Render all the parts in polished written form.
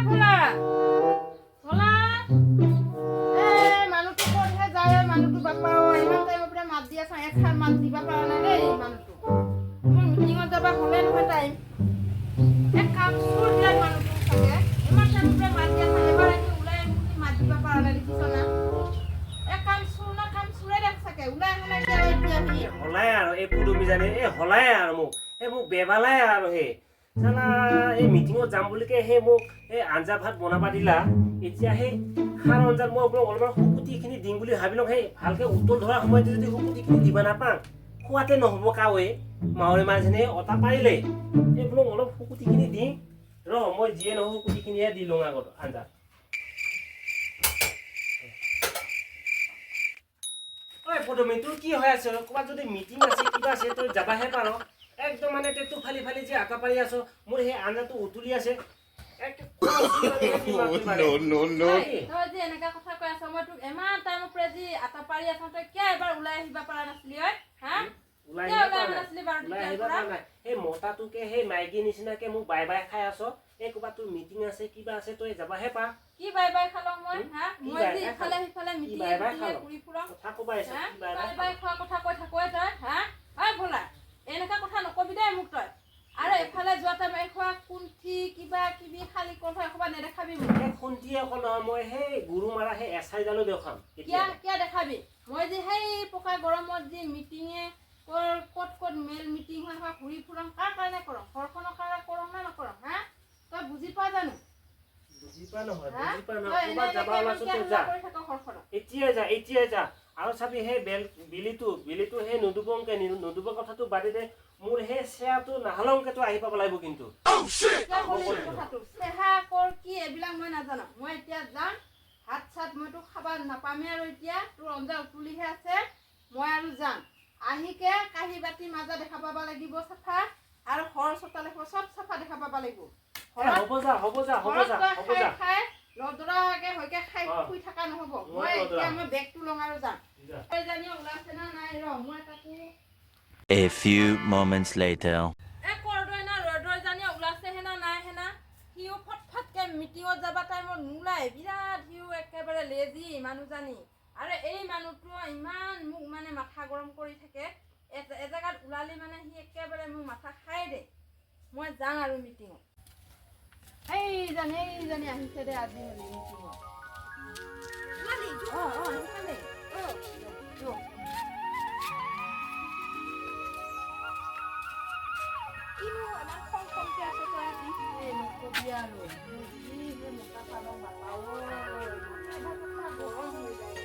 ভোলা ভোলা মানুহটো ক'তহে যায় মানুহটো বাপা ইমান টাইমৰ পৰা মাত দি আছা এখাৰ মাত দিবা পৰা নাই দেই মানুহটো মোৰ মিটিঙত যাবা হ'লে নহয় টাইম এক কাম চুৰ দিয়াৰ মানুহটো চাগে ইমান টাইমৰ পৰা মাত দি আছা এবাৰ আহি ওলাই আহিব মাত দিবা পৰা নাই দেখিছ না এক কাম চুৰ না কাম চুৰে দেখ চাগে ওলাই আহে নাই এতিয়া হলাই আৰু এই পুডুমি জানে এই হলাই আৰু মোক বেবালাই আৰু হে চালা এই মিটিঙত যাম বুলিকে সেই মোক এই আঞ্জা ভাত বনাবা দিলা এতিয়া সেই খাৰ আঞ্জাত মই অলপমান শুকুটিখিনি দিম বুলি ভাবিলোঁ সেই ভালকৈ উতল ধৰা সময়তে যদি শুকুটিখিনি দিবা নাপাওঁ খোৱাতে নহ'ব কাৱে মাউৰী মাছখিনি অটা পাৰিলে এই বোলো অলপ শুকুটিখিনি দিম ৰ মই যিয়ে নহওঁ শুকুটিখিনিহে দি লওঁ আগত আঞ্জাত ঐ পদুমি তোৰ কি হৈ আছে ক'ৰবাত যদি মিটিং আছে কিবা আছে তই যাবাহে পাৰ একদম মানে তেটো ফালি ফালি যে আটা পাৰি আছ মোৰ সেই আঞ্জাটো উতলি আছে এনেকা কথা কৈ আছ মই তোক ইমান টাইমৰ পৰা যি আটা পাৰি আছ তই কিয় এবাৰ ওলাই আহিবা পৰা নাছিলি হা সেই মতাটোকে সেই মাইকীৰ নিচিনাকে মোক বাই বাই খাই আছ এই ক'ৰবাত তোৰ মিটিং আছে কিবা আছে তই যাবাহে পা কি বাই বাই খালো মই হা মই যে ইফালে সিফালে মিটিং ঘূৰি ফুৰা কথা ক'বা আহিছ বাই বাই খোৱা কথা কৈ থাকোৱে তই হা হয় ভোলা এনেকা কথা নকবি দেই মোক তই আৰু এফালে যোৱা টাইম এখোৱা কুণ্ঠি কিবা কিবি খালি কথা এখোপা নেদেখাবি মোক সেই কুণ্ঠি অকল নহয় মই সেই গুৰু মাৰা সেই এচাইডালো দেখাম কিয় দেখাবি মই যে সেই পকা গৰমত যে মিটিঙে ক'ত মেল মিটিং হয় ঘূৰি ফুৰাম কাৰ কাৰণে কৰম ঘৰখনৰ কাৰণে কৰম না নকৰম হা তই বুজি পোৱা জানো বুজি পোৱা নহয় ক'ৰবাত যাবা ওলাইছো তই যা এতিয়া যা আৰু চাবি সেই বিলিটো সেই নুডুবংকে নুডুবৰ কথাটো বাদে দে মোৰ সেই চেয়াটো নাহালংকে তই আহি পাব লাগিব কিন্তু চেহা কৰ কি এইবিলাক মই নাজানো মই এতিয়া যাম ভাত চাত মইতো খাবা নাপামেই আৰু এতিয়া তোৰ আঞ্জা উতলিহে আছে মই আৰু যাম আহিকে কাঁহী বাতি মাজা দেখা পাব লাগিব চাফা আৰু ঘৰ চোতাল চব চাফা দেখা পাব লাগিব হ'ব যা খাই লদৰাকে হয়কে খাই শুই থকা নহ'ব মই এতিয়া মই বেগটো লওঁ আৰু যাম তই জানি ওলাইছে না নাই ৰ মই তাকো A few moments later কৰদৈ না ৰদৈ জানি ওলাইছে হেনা নাই হেনা সিও ফটফটকে মিটিঙত যাবা টাইমত নোলায় বিৰাট সিও একেবাৰে লেজি মানুহ জানি আৰু এই মানুহটো ইমান মোক মানে মাথা গৰম কৰি থাকে এজেগাত ওলালি মানে সি একেবাৰে মোক মাথা খাই দে মই যাওঁ আৰু মিটিঙত এইজনী আহিছে দে আজি মিটিঙত কিনো আমাৰ খং খংকে আছে তই আজি নকবি আৰু মোটা পালং নাপাওঁ গৰম হৈ যায়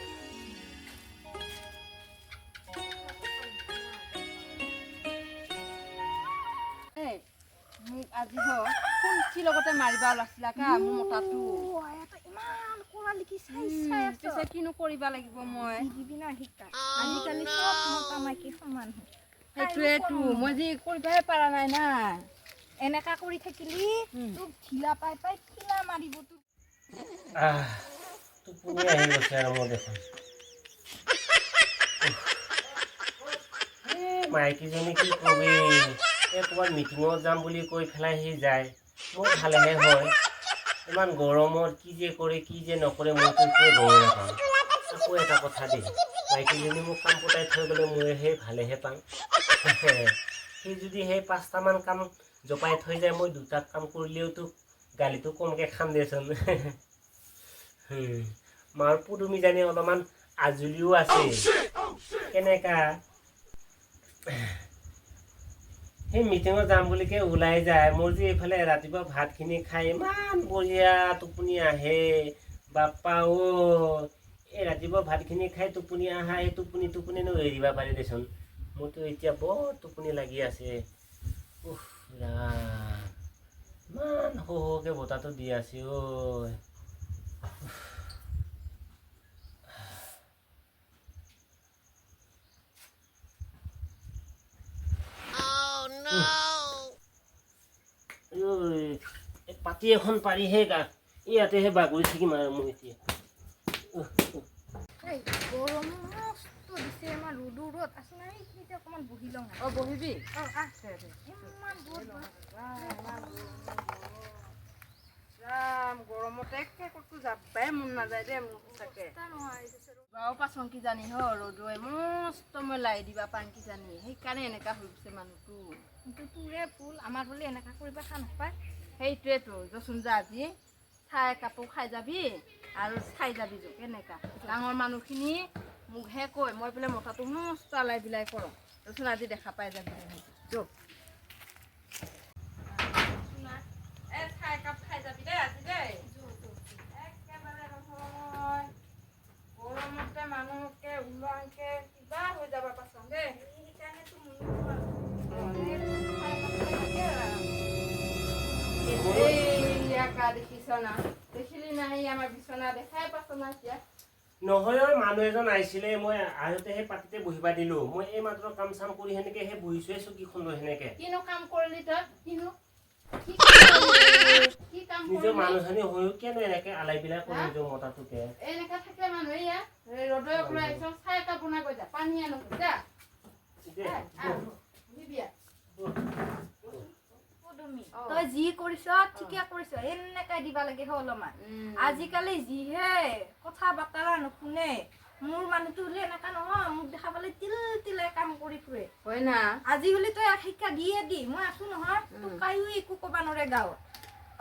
মোক আজি কোনটি লগতে মাৰিবা ওলাইছিলা কা মোৰ মতাটো ইমান কৰা লিখি চাই কিনো কৰিবা লাগিব মই আজিকালি চব মতা মাইকী সমান সেইটোৱেতো মই যে কৰিবহে পৰা নাই না এনেকা কৰি থাকিলি তোক ঢিলা পাই ঠিলা মাৰিব তোক টোপনি আহি গৈছে আৰু মোৰ দেখোন মাইকীজনী কি কবি এই ক'ৰবাত মিটিঙত যাম বুলি কৈ পেলাই সি যায় মোৰ ভালেহে হয় ইমান গৰমত কি যে কৰে কি যে নকৰে মইতো একোৱে গমেই নাপাওঁ আকৌ এটা কথা দেই মাইকীজনী মোক কাম পতাই থৈ গ'লে মই সেই ভালেহে পাওঁ সি যদি সেই 5টামান কাম জপাই থৈ যায় মই 2টা কাম কৰিলেওতো গালিটো কমকৈ খাম দেচোন মাৰ পুডুমি জানি অলপমান আজুলিও আছে কেনেকা সেই মিটিঙত যাম বুলিকে ওলাই যায় মোৰ যে এইফালে ৰাতিপুৱা ভাতখিনি খাই ইমান বঢ়িয়া টোপনি আহে বাপ্পা এই ৰাতিপুৱা ভাতখিনি খাই টোপনি আহা এই টোপনিনো এৰিব পাৰি দেচোন মোৰতো এতিয়া বৰ টোপনি লাগি আছে ইমান সৌকে বতাহটো দি আছে পাতি এখন পাৰিহে গা ইয়াতেহে বাগৰি থাকিম আৰু মই এতিয়া গৰম মস্ত দিছে আমাৰ ৰ'দ আছে নাই এতিয়া অকণমান বহি লওঁ বহিবি আছে ইমান মন নাযায় দে মোক তাকে গাঁও পাচন কি জানি হ ৰ'দে মস্ত মই লাই দিবা পান কি জানি সেইকাৰণে এনেকা হৈ গৈছে মানুহটো কিন্তু তোৰে ফুল আমাৰ বোলে এনেকা কৰিব খা নাপায় সেইটোৱেতো যচোন যা আজি চাহ কাপোৰ খাই যাবি আৰু খাই যাবি যো কেনেকা ডাঙৰ মানুহখিনি মোকহে কয় মই বোলে মতাটো মস্ত আলাই বিলাই কৰোঁ যচোন আজি দেখা পাই যাবি যো চাহ একাপ খাই যাবি দেই আজি দেই একেবাৰে নহয় গৰমতে মানুহকে ওলোৱাকে কিবা হৈ যাব পাচোন দেই সেইকাৰণেতো দেখিলি নাই আমাৰ বিচনা দেখাই পাছ না এতিয়া নহয় মানুহ এজন আহিছিলে মই আহোঁতে সেই পাতিতে বহিবা দিলো মই এই মাত্ৰ কাম চাম কৰি সেনেকে সেই বহিছোৱে চকীখন লৈ সেনেকে কিনো কাম কৰিলি তই কিনো কি কাম নিজৰ মানুহজনী হৈও কেনে এনেকে আলাই বিলাই কৰি নিজৰ মতাটোকে এনেকা থাকে মানুহ এয়া ৰ'দে ওলাই আহিছ চাহ একাপ বনাই গৈ যা পানী আনো যা তই যি কৰিছ ঠিকে কৰিছ এনেকে দিবা লাগে অলপমান আজিকালি যিহে কথা বাৰ্তা নুশুনে মোৰ মানুহটো হলে এনেকা নহয় মোক দেখা পালে তিল তিলে কাম কৰি ফুৰে হয় না আজি হলে তই শিক্ষা দিয়ে দি মই আছো নহয় তোক কায়ো একো কবা নৰে গাঁৱত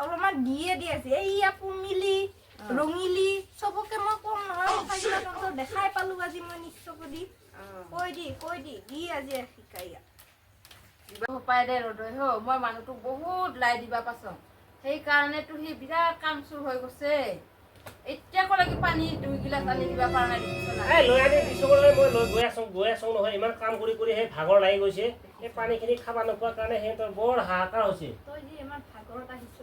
অলপমান দিয়ে দি আছে এইয়া পুমিলি ৰঙিলি চবকে মই কম নহয় কথাবিলাক তহঁতৰ দেখাই পালো আজি মই নিশ্চয় কৈ দি দি আজি শিকাই উপায় দে ৰ'দে হ মই মানুহটোক বহুত লাই দিবা পাচোন সেইকাৰণেতো সি বিৰাট কাম চুৰ হৈ গৈছে এতিয়া ক'লে পানী 2 গিলাচ আনি দিবা পৰা নাই লৈ আনি দিছো মই গৈ আছো নহয় ইমান কাম কৰি সেই ভাগৰ লাগি গৈছে এই পানীখিনি খাবা নোপোৱাৰ কাৰণে সিহঁতৰ বৰ হাহাকাৰ হৈছে তই যি ইমান ভাগৰত আহিছ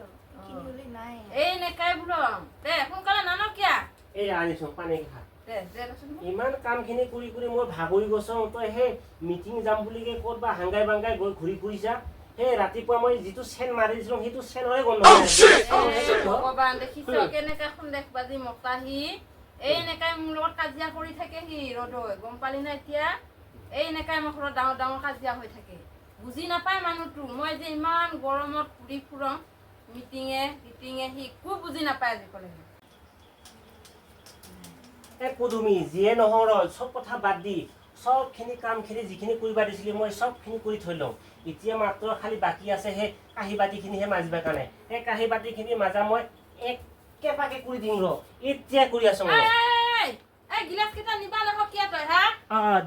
কিনিলি নাই এই নেকাই বোলো দে সোনকালে নানো কিয়া এই আনিছো পানী খা দে ইমান কামখিনি কৰি মই ভাগৰি গৈছো তই সেই মিটিং যাম বুলি ক'ত বা হাংগাই বাংগাই গৈ ঘূৰি ফুৰিছা সেই ৰাতিপুৱা মই যিটো চেন মাৰি দিছিলো সেইটো চেনৰে গন্ধ ভগৱান দেখিছ কেনেকে সন্দেহ বাজি মতা সি এই নেকাই মোৰ লগত কাজিয়া কৰি থাকে সি ৰ'দৈ গম পালি না এতিয়া এই নেকাই মোৰ ঘৰত ডাঙৰ ডাঙৰ কাজিয়া হৈ থাকে বুজি নাপায় মানুহটো মই যে ইমান গৰমত ঘূৰি ফুৰং মিটিঙে সি খুব বুজি নাপায় আজিকালি কুদুমি যিয়ে নহৰ চব কথা বাদ দি সবখিনি কামখিনি যিখিনি কৰিবা দিছিলি মই সবখিনি কৰি থৈ লওঁ এতিয়া মাত্ৰ খালি বাকী আছে সেই কাঁহী বাতিখিনিহে মাজিবৰ কাৰণে সেই কাঁহী বাতিখিনি মাজা মই একেবাকে কৰি দিম এতিয়া কৰি আছো মই এই গিলাচ কেইটা নিবা নহয় কিয় তই হা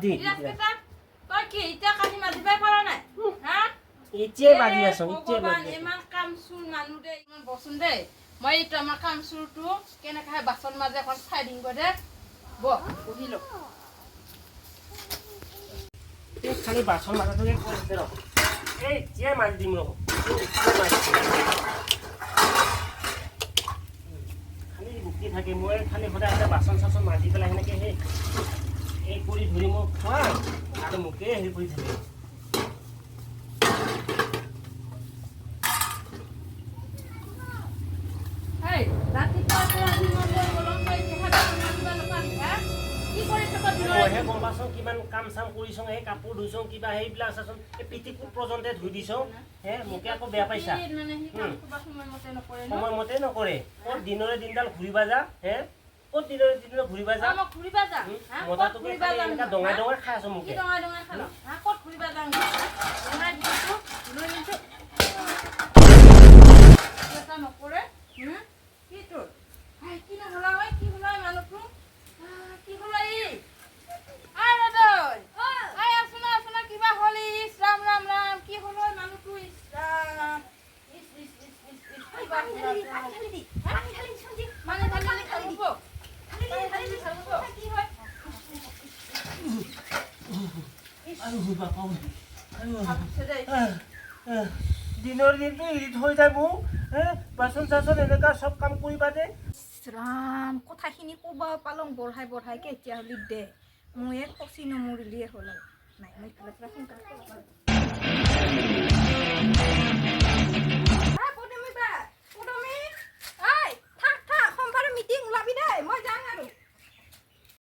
দি গিলাচ কেইটা তই কি এতিয়া কাঁহী মাজিবই পৰা নাই হা এতিয়াই মাজি আছো ইমান কাম চুৰ মানুহ দে ইমান বচোন দেই মই এইটো আমাৰ কাম চুৰটো কেনেকৈ বাচন মাজে এখন চাই দিম গৈ দে বহি ল খালি বাচন মাজাটোকে কৰিছে এই এতিয়াই মাজি দিম খালি বুকি থাকে মই খালি সদায় বাচন চাচন মাজি পেলাই সেনেকে এই কৰি ধৰি মই খোৱা আৰু মোকে হেৰি কৰি থাকে গম পাচোন কিমান কাম চাম কৰিছ সেই কাপোৰ ধুইছ কিবা সেইবিলাক চাচোন এই পিটিকোট পৰ্যন্ত ধুই দিছ মোকে আকৌ বেয়া পাইছা সময়মতে নকৰে ক'ত দিনৰে দিনডাল ঘূৰিবা যা ক'ত দিনৰে দিনৰে ঘূৰিবা যা মতাটোকে এনেকা ডঙাই ডঙাই খাই আছো মোকে নকৰে কি তোৰ কি নহলা কি হলা মানুহটো কি হলা কিবা হ'ল ৰাম ৰাম ৰাম কি হ'ল মানুহটো দিনৰ দিনটো এৰি থৈ যায় মোক বাচন চাচন এনেকা চব কাম কৰিবা দে ৰাম কথাখিনি ক'ব পালং বঢ়াই এতিয়া হ'লে দে মই এক খচি নমৰিলিয়ে হ'ল আৰু নাই মই সোনকালে